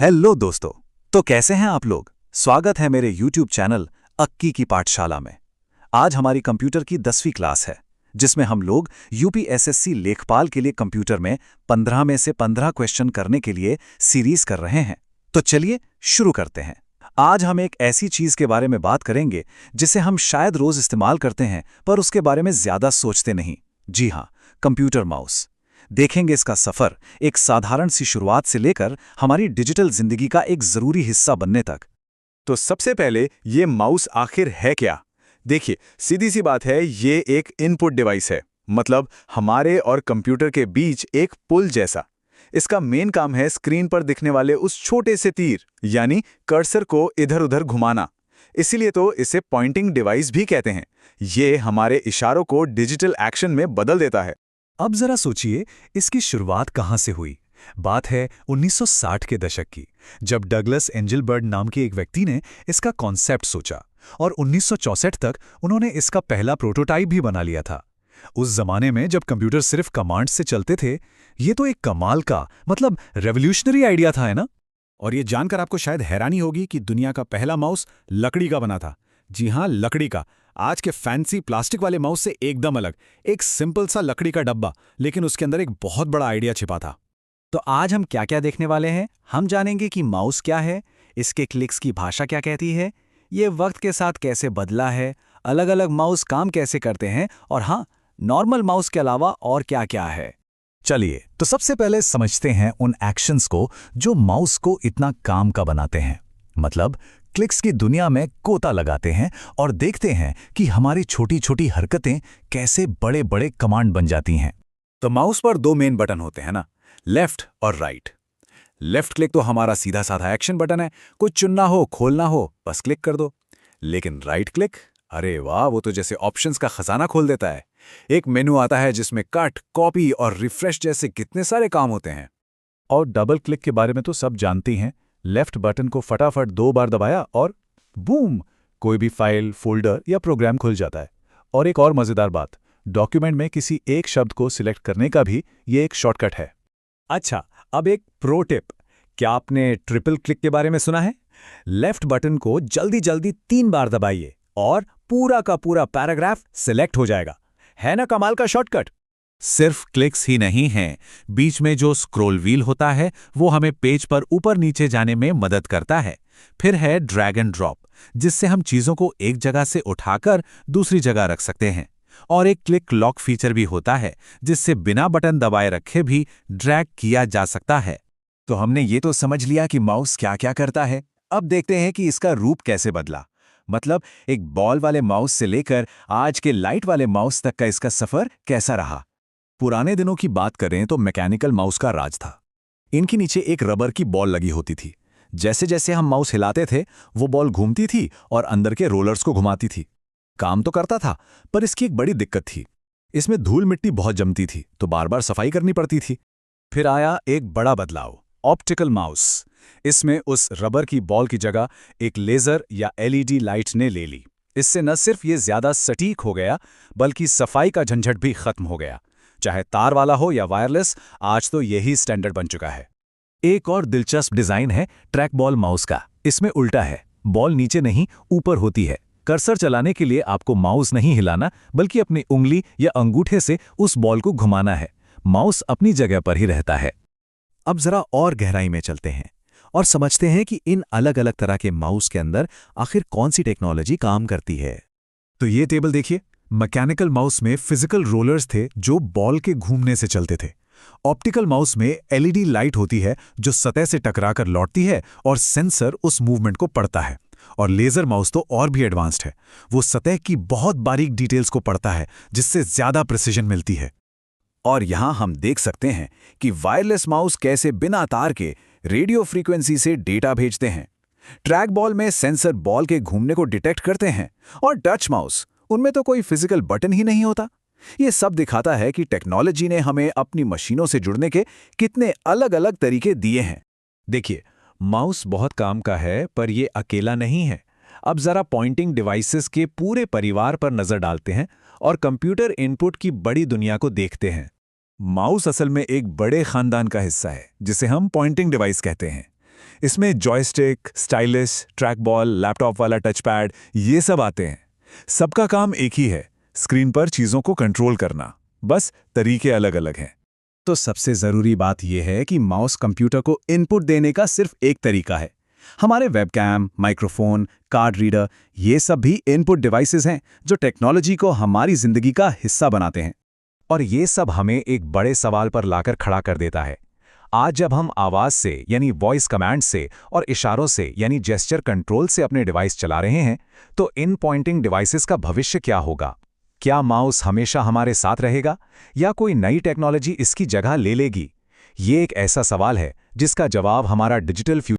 Hello दोस्तों। तो कैसे हैं आप लोग? स्वागत है मेरे YouTube चैनल अक्की की पाठशाला में। आज हमारी कंप्यूटर की 10वीं क्लास है, जिसमें हम लोग यूपीएसएससी लेखपाल के लिए कंप्यूटर में 15 में से 15 क्वेश्चन करने के लिए सीरीज कर रहे हैं। तो चलिए शुरू करते हैं। आज हम एक ऐसी चीज के बारे में बात करेंगे जिसे हम शायद रोज इस्तेमाल करते हैं, पर उसके बारे में ज्यादा सोचते नहीं। जी हाँ, कंप्यूटर माउस। देखेंगे इसका सफर एक साधारण सी शुरुआत से लेकर हमारी डिजिटल जिंदगी का एक जरूरी हिस्सा बनने तक। तो सबसे पहले ये माउस आखिर है क्या? देखिए, सीधी सी बात है, ये एक इनपुट डिवाइस है। मतलब हमारे और कंप्यूटर के बीच एक पुल जैसा। इसका मेन काम है स्क्रीन पर दिखने वाले उस छोटे से तीर यानी कर्सर को इधर उधर घुमाना। इसीलिए तो इसे पॉइंटिंग डिवाइस भी कहते हैं। ये हमारे इशारों को डिजिटल एक्शन में बदल देता है। अब जरा सोचिए, इसकी शुरुआत कहां से हुई। बात है 1960 के दशक की, जब डगलस एंजलबर्ट नाम के एक व्यक्ति ने इसका कॉन्सेप्ट सोचा और 1964 तक उन्होंने इसका पहला प्रोटोटाइप भी बना लिया था। उस जमाने में जब कंप्यूटर सिर्फ कमांड्स से चलते थे, ये तो एक कमाल का, मतलब रेवोल्यूशनरी आइडिया था, है ना? और ये जानकर आपको शायद हैरानी होगी कि दुनिया का पहला माउस लकड़ी का बना था। जी हाँ, लकड़ी का। आज के फैंसी प्लास्टिक वाले माउस से एकदम अलग। एक सिंपल सा लकड़ी का डब्बा, लेकिन उसके अंदर एक बहुत बड़ा आइडिया छिपा था। तो आज हम क्या क्या देखने वाले हैं? हम जानेंगे कि माउस क्या है, इसके क्लिक्स की भाषा क्या कहती है, ये वक्त के साथ कैसे बदला है, अलग अलग माउस काम कैसे करते हैं, और हाँ, नॉर्मल माउस के अलावा और क्या क्या है। चलिए, तो सबसे पहले समझते हैं उन एक्शंस को जो माउस को इतना काम का बनाते हैं। मतलब क्लिक्स की दुनिया में गोता लगाते हैं और देखते हैं कि हमारी छोटी छोटी हरकतें कैसे बड़े बड़े कमांड बन जाती हैं। तो माउस पर दो मेन बटन होते हैं ना, लेफ्ट और राइट। लेफ्ट क्लिक तो हमारा सीधा साधा एक्शन बटन है, कुछ चुनना हो खोलना हो बस क्लिक कर दो। लेकिन राइट क्लिक, अरे वाह, वो तो जैसे ऑप्शंस का खजाना खोल देता है। एक मेनू आता है जिसमें कट, कॉपी और रिफ्रेश जैसे कितने सारे काम होते हैं। और डबल क्लिक के बारे में तो सब जानती हैं। लेफ्ट बटन को फटाफट 2 बार दबाया और बूम, कोई भी फाइल, फोल्डर या प्रोग्राम खुल जाता है। और एक और मजेदार बात, डॉक्यूमेंट में किसी एक शब्द को सिलेक्ट करने का भी ये एक शॉर्टकट है। अच्छा, अब एक प्रो टिप। क्या आपने ट्रिपल क्लिक के बारे में सुना है? लेफ्ट बटन को जल्दी जल्दी 3 बार दबाइए और पूरा का पूरा पैराग्राफ सिलेक्ट हो जाएगा। है ना कमाल का शॉर्टकट? सिर्फ क्लिक्स ही नहीं हैं, बीच में जो स्क्रॉल व्हील होता है वो हमें पेज पर ऊपर नीचे जाने में मदद करता है। फिर है ड्रैग एंड ड्रॉप, जिससे हम चीजों को एक जगह से उठाकर दूसरी जगह रख सकते हैं। और एक क्लिक लॉक फीचर भी होता है, जिससे बिना बटन दबाए रखे भी ड्रैग किया जा सकता है। तो हमने ये तो समझ लिया कि माउस क्या क्या करता है। अब देखते हैं कि इसका रूप कैसे बदला। मतलब एक बॉल वाले माउस से लेकर आज के लाइट वाले माउस तक का इसका सफर कैसा रहा। पुराने दिनों की बात करें तो मैकेनिकल माउस का राज था। इनके नीचे एक रबर की बॉल लगी होती थी। जैसे जैसे हम माउस हिलाते थे, वो बॉल घूमती थी और अंदर के रोलर्स को घुमाती थी। काम तो करता था, पर इसकी एक बड़ी दिक्कत थी। इसमें धूल मिट्टी बहुत जमती थी, तो बार बार सफाई करनी पड़ती थी। फिर आया एक बड़ा बदलाव, ऑप्टिकल माउस। इसमें उस रबर की बॉल की जगह एक लेजर या एलईडी लाइट ने ले ली। इससे न सिर्फ ये ज्यादा सटीक हो गया, बल्कि सफाई का झंझट भी खत्म हो गया। चाहे तार वाला हो या वायरलेस, आज तो यही स्टैंडर्ड बन चुका है। एक और दिलचस्प डिजाइन है ट्रैक बॉल माउस का। इसमें उल्टा है, बॉल नीचे नहीं ऊपर होती है। कर्सर चलाने के लिए आपको माउस नहीं हिलाना, बल्कि अपनी उंगली या अंगूठे से उस बॉल को घुमाना है। माउस अपनी जगह पर ही रहता है। अब जरा और गहराई में चलते हैं और समझते हैं कि इन अलग अलग तरह के माउस के अंदर आखिर कौन सी टेक्नोलॉजी काम करती है। तो ये टेबल देखिए, मैकेनिकल माउस में फिजिकल रोलर्स थे जो बॉल के घूमने से चलते थे। ऑप्टिकल माउस में एलईडी लाइट होती है जो सतह से टकराकर लौटती है और सेंसर उस मूवमेंट को पढ़ता है। और लेजर माउस तो और भी एडवांस्ड है, वो सतह की बहुत बारीक डिटेल्स को पढ़ता है, जिससे ज्यादा प्रिसिजन मिलती है। और यहां हम देख सकते हैं कि वायरलेस माउस कैसे बिना तार के रेडियो फ्रीक्वेंसी से डेटा भेजते हैं। ट्रैक बॉल में सेंसर बॉल के घूमने को डिटेक्ट करते हैं। और टच माउस, उनमें तो कोई फिजिकल बटन ही नहीं होता। ये सब दिखाता है कि टेक्नोलॉजी ने हमें अपनी मशीनों से जुड़ने के कितने अलग अलग तरीके दिए हैं। देखिए, माउस बहुत काम का है, पर ये अकेला नहीं है। अब जरा पॉइंटिंग डिवाइसेस के पूरे परिवार पर नजर डालते हैं और कंप्यूटर इनपुट की बड़ी दुनिया को देखते हैं। माउस असल में एक बड़े खानदान का हिस्सा है, जिसे हम पॉइंटिंग डिवाइस कहते हैं। इसमें joystick, stylish, track ball, laptop वाला टच पैड ये सब आते हैं। सबका काम एक ही है, स्क्रीन पर चीज़ों को कंट्रोल करना, बस तरीके अलग अलग हैं। तो सबसे ज़रूरी बात यह है कि माउस कंप्यूटर को इनपुट देने का सिर्फ एक तरीका है। हमारे वेबकैम, माइक्रोफोन, कार्ड रीडर ये सब भी इनपुट डिवाइसेस हैं जो टेक्नोलॉजी को हमारी ज़िंदगी का हिस्सा बनाते हैं। और ये सब हमें एक बड़े सवाल पर लाकर खड़ा कर देता है। आज जब हम आवाज़ से यानी वॉइस कमांड से और इशारों से यानी जेस्चर कंट्रोल से अपने डिवाइस चला रहे हैं, तो इन पॉइंटिंग डिवाइसेस का भविष्य क्या होगा? क्या माउस हमेशा हमारे साथ रहेगा या कोई नई टेक्नोलॉजी इसकी जगह ले लेगी? ये एक ऐसा सवाल है जिसका जवाब हमारा डिजिटल फ्यूचर